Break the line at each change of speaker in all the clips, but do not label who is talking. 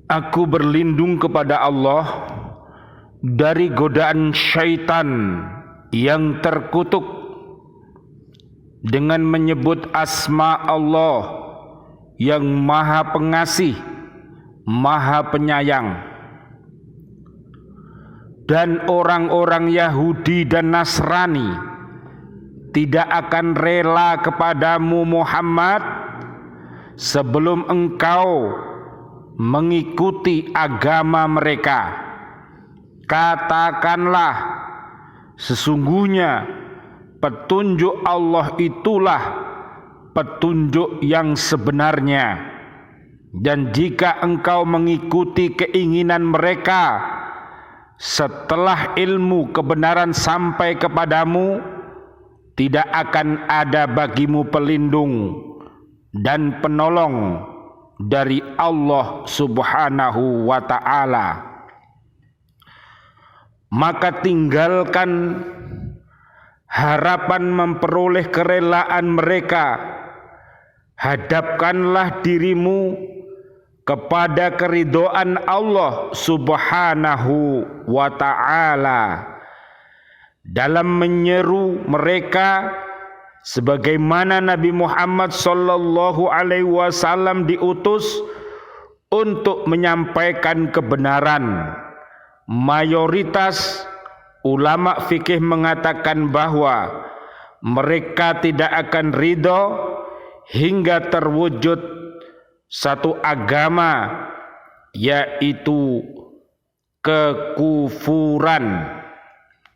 Aku berlindung kepada Allah dari godaan syaitan yang terkutuk dengan menyebut asma Allah yang Maha Pengasih, Maha Penyayang. Dan orang-orang Yahudi dan Nasrani tidak akan rela kepadamu Muhammad sebelum engkau mengikuti agama mereka. Katakanlah, sesungguhnya petunjuk Allah itulah petunjuk yang sebenarnya. Dan jika engkau mengikuti keinginan mereka setelah ilmu kebenaran sampai kepadamu, tidak akan ada bagimu pelindung dan penolong dari Allah Subhanahu wa ta'ala. Maka tinggalkan harapan memperoleh kerelaan mereka. Hadapkanlah dirimu kepada keridhaan Allah Subhanahu wa ta'ala dalam menyeru mereka sebagaimana Nabi Muhammad sallallahu alaihi wasallam diutus untuk menyampaikan kebenaran. Mayoritas ulama fikih mengatakan bahwa mereka tidak akan ridho hingga terwujud satu agama, yaitu kekufuran.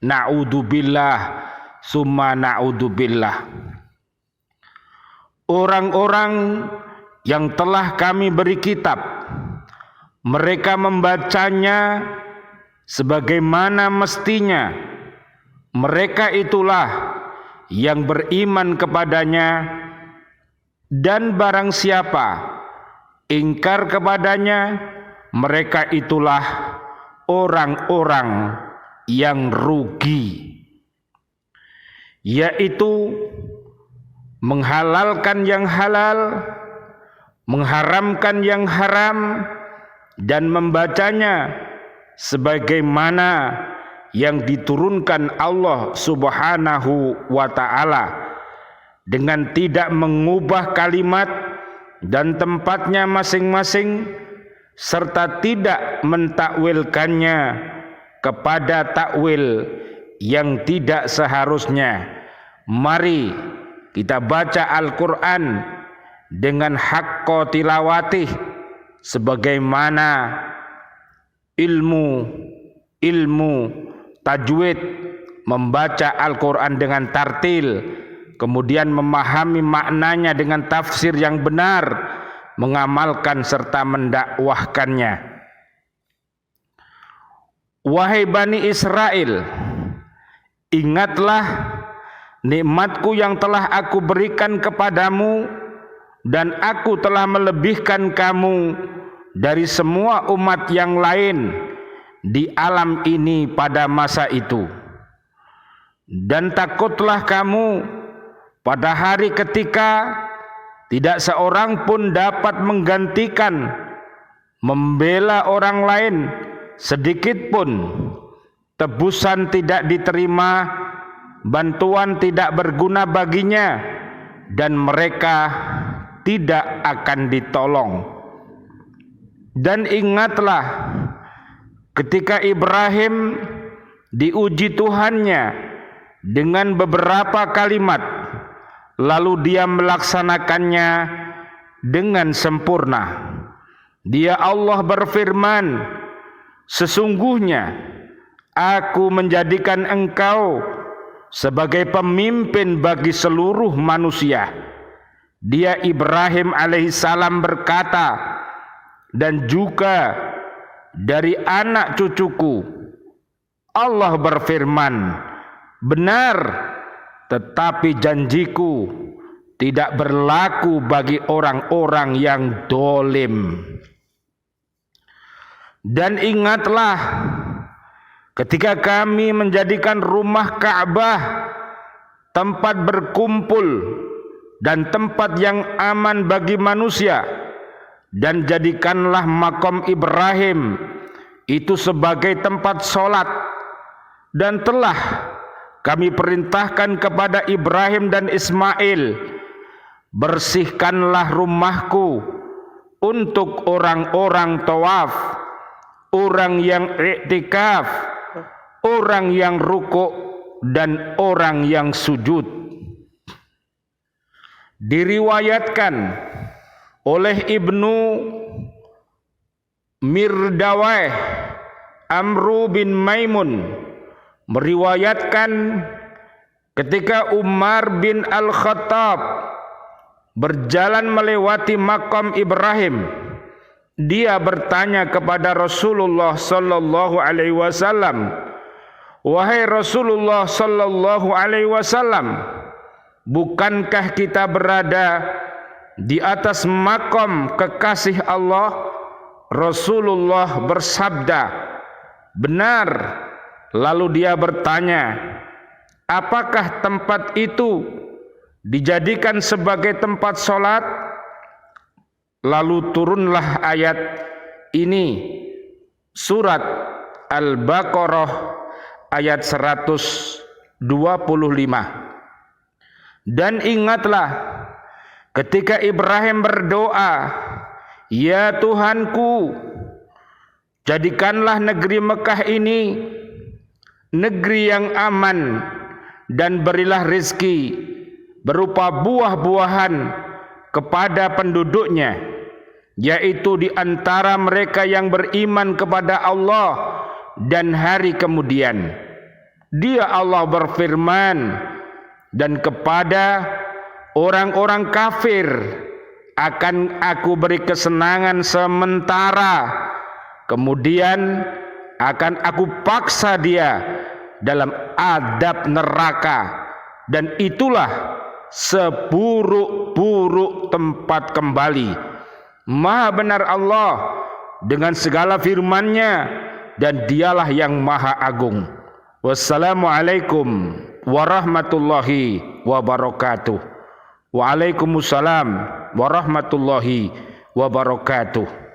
Na'udzubillah summa na'udzubillah. Orang-orang yang telah kami beri kitab, mereka membacanya sebagaimana mestinya. Mereka itulah yang beriman kepadanya, dan barang siapa ingkar kepadanya, mereka itulah orang-orang yang rugi, yaitu menghalalkan yang halal, mengharamkan yang haram, dan membacanya sebagaimana yang diturunkan Allah Subhanahu wa ta'ala, dengan tidak mengubah kalimat dan tempatnya masing-masing, serta tidak mentakwilkannya kepada takwil yang tidak seharusnya. Mari kita baca Al-Quran dengan haqqa tilawatih, sebagaimana ilmu tajwid, membaca Al-Quran dengan tartil, kemudian memahami maknanya dengan tafsir yang benar, mengamalkan serta mendakwahkannya. Wahai Bani Israel, ingatlah nikmatku yang telah aku berikan kepadamu, dan aku telah melebihkan kamu dari semua umat yang lain di alam ini pada masa itu. Dan takutlah kamu pada hari ketika tidak seorang pun dapat menggantikan, membela orang lain sedikit pun. Tebusan tidak diterima, bantuan tidak berguna baginya, dan mereka tidak akan ditolong. Dan ingatlah ketika Ibrahim diuji Tuhannya dengan beberapa kalimat, lalu dia melaksanakannya dengan sempurna. Dia Allah berfirman, sesungguhnya aku menjadikan engkau sebagai pemimpin bagi seluruh manusia. Dia Ibrahim alaihissalam berkata, dan juga dari anak cucuku. Allah berfirman, benar, tetapi janjiku tidak berlaku bagi orang-orang yang dolim. Dan ingatlah ketika kami menjadikan rumah Ka'bah tempat berkumpul dan tempat yang aman bagi manusia, dan jadikanlah makam Ibrahim itu sebagai tempat sholat, dan telah kami perintahkan kepada Ibrahim dan Ismail, bersihkanlah rumahku untuk orang-orang tawaf, orang yang iktikaf, orang yang rukuk, dan orang yang sujud. Diriwayatkan oleh Ibnu Mirdawai, Amru bin Maimun meriwayatkan ketika Umar bin Al-Khattab berjalan melewati makam Ibrahim, dia bertanya kepada Rasulullah sallallahu alaihi wasallam, "Wahai Rasulullah sallallahu alaihi wasallam, bukankah kita berada di atas makam kekasih Allah?" Rasulullah bersabda, "Benar." Lalu dia bertanya, "Apakah tempat itu dijadikan sebagai tempat sholat?" Lalu turunlah ayat ini, surat Al-Baqarah ayat 125. Dan ingatlah ketika Ibrahim berdoa, "Ya Tuhanku, jadikanlah negeri Mekah ini negeri yang aman, dan berilah rizki berupa buah-buahan kepada penduduknya, yaitu di antara mereka yang beriman kepada Allah dan hari kemudian." Dia Allah berfirman, "Dan kepada orang-orang kafir akan aku beri kesenangan sementara, kemudian akan aku paksa dia dalam adab neraka, dan itulah seburuk-buruk tempat kembali." Maha benar Allah dengan segala firman-Nya, dan dialah yang maha agung. Wassalamualaikum warahmatullahi wabarakatuh. Waalaikumsalam warahmatullahi wabarakatuh.